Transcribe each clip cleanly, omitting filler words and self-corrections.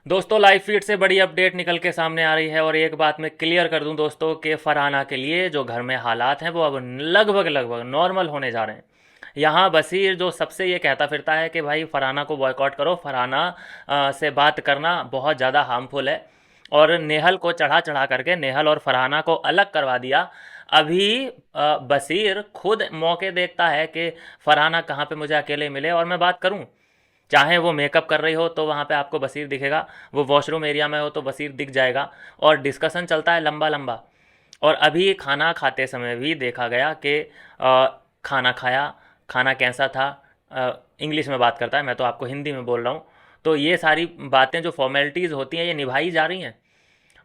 दोस्तों live feed से बड़ी अपडेट निकल के सामने आ रही है और एक बात मैं क्लियर कर दूं दोस्तों कि फरहाना के लिए जो घर में हालात हैं वो अब लगभग लगभग नॉर्मल होने जा रहे हैं। यहाँ बशीर जो सबसे ये कहता फिरता है कि भाई फरहाना को बॉयकॉट करो, फरहाना से बात करना बहुत ज़्यादा हार्मफुल है, और नेहल को चढ़ा चढ़ा करके नेहल और फरहाना को अलग करवा दिया। अभी बशीर खुद मौके देखता है कि फरहाना कहाँ पे मुझे अकेले मिले और मैं बात करूँ। चाहे वो मेकअप कर रही हो तो वहाँ पे आपको बशीर दिखेगा, वो वॉशरूम एरिया में हो तो बशीर दिख जाएगा, और डिस्कशन चलता है लंबा लंबा। और अभी खाना खाते समय भी देखा गया कि खाना खाया, खाना कैसा था, इंग्लिश में बात करता है, मैं तो आपको हिंदी में बोल रहा हूँ। तो ये सारी बातें जो फॉर्मेलिटीज़ होती हैं ये निभाई जा रही हैं।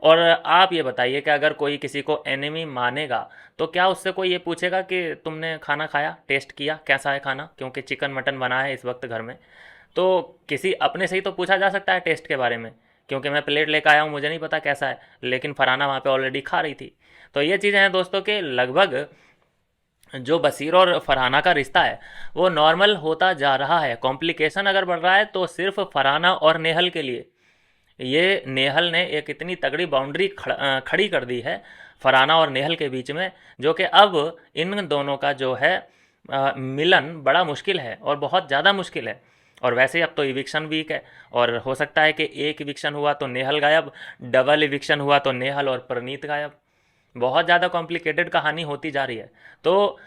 और आप ये बताइए कि अगर कोई किसी को एनिमी मानेगा तो क्या उससे कोई ये पूछेगा कि तुमने खाना खाया, टेस्ट किया, कैसा है खाना, क्योंकि चिकन मटन बना है इस वक्त घर में। तो किसी अपने से ही तो पूछा जा सकता है टेस्ट के बारे में, क्योंकि मैं प्लेट लेकर आया हूँ, मुझे नहीं पता कैसा है, लेकिन फरहाना वहाँ पे ऑलरेडी खा रही थी। तो ये चीज़ें हैं दोस्तों के लगभग जो बशीर और फरहाना का रिश्ता है वो नॉर्मल होता जा रहा है। कॉम्प्लिकेशन अगर बढ़ रहा है तो सिर्फ फरहाना और नेहल के लिए। ये नेहल ने एक इतनी तगड़ी बाउंड्री खड़ी कर दी है फरहाना और नेहल के बीच में, जो कि अब इन दोनों का जो है मिलन बड़ा मुश्किल है और बहुत ज़्यादा मुश्किल है। और वैसे ही अब तो इविक्शन वीक है, और हो सकता है कि एक इविक्शन हुआ तो नेहल गायब, डबल इविक्शन हुआ तो नेहल और प्रनीत गायब। बहुत ज़्यादा कॉम्प्लिकेटेड कहानी होती जा रही है। तो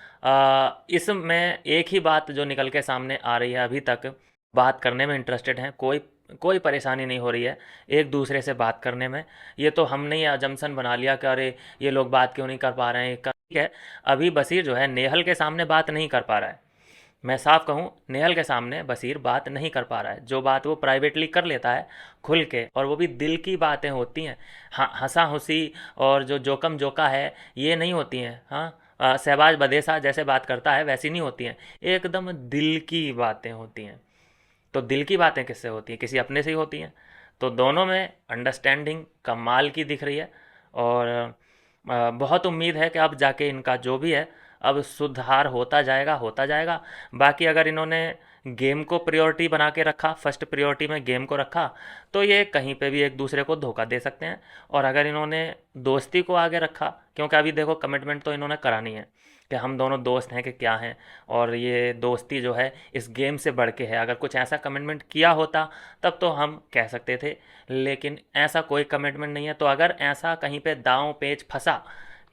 इसमें एक ही बात जो निकल के सामने आ रही है, अभी तक बात करने में इंटरेस्टेड हैं, कोई कोई परेशानी नहीं हो रही है एक दूसरे से बात करने में। ये तो हमने ही अजम्पशन बना लिया कि अरे ये लोग बात क्यों नहीं कर पा रहे हैं, ठीक है। अभी बशीर जो है नेहल के सामने बात नहीं कर पा रहा है। मैं साफ कहूँ, नेहल के सामने बशीर बात नहीं कर पा रहा है। जो बात वो प्राइवेटली कर लेता है खुल के, और वो भी दिल की बातें होती हैं, हाँ हंसा हुसी और जो जोकम जोका है ये नहीं होती हैं। हाँ शहबाज बदेसा जैसे बात करता है वैसी नहीं होती हैं, एकदम दिल की बातें होती हैं। तो दिल की बातें किससे होती हैं? किसी अपने से ही होती हैं। तो दोनों में अंडरस्टैंडिंग कमाल की दिख रही है, और बहुत उम्मीद है कि अब जाके इनका जो भी है अब सुधार होता जाएगा होता जाएगा। बाकी अगर इन्होंने गेम को प्रायोरिटी बना के रखा, फर्स्ट प्रायोरिटी में गेम को रखा, तो ये कहीं पे भी एक दूसरे को धोखा दे सकते हैं। और अगर इन्होंने दोस्ती को आगे रखा, क्योंकि अभी देखो कमिटमेंट तो इन्होंने करानी है कि हम दोनों दोस्त हैं कि क्या हैं, और ये दोस्ती जो है इस गेम से बढ़ के है। अगर कुछ ऐसा कमिटमेंट किया होता तब तो हम कह सकते थे, लेकिन ऐसा कोई कमिटमेंट नहीं है। तो अगर ऐसा कहीं पे दांव पेच फंसा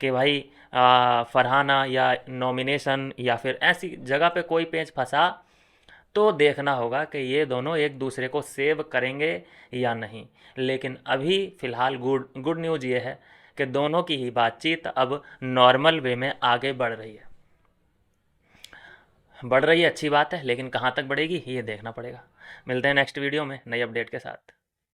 कि भाई फरहाना या नॉमिनेशन या फिर ऐसी जगह पे कोई पेच फंसा, तो देखना होगा कि ये दोनों एक दूसरे को सेव करेंगे या नहीं। लेकिन अभी फ़िलहाल गुड गुड न्यूज़ ये है कि दोनों की ही बातचीत अब नॉर्मल वे में आगे बढ़ रही है। बढ़ रही है अच्छी बात है, लेकिन कहाँ तक बढ़ेगी ये देखना पड़ेगा। मिलते हैं नेक्स्ट वीडियो में नई अपडेट के साथ।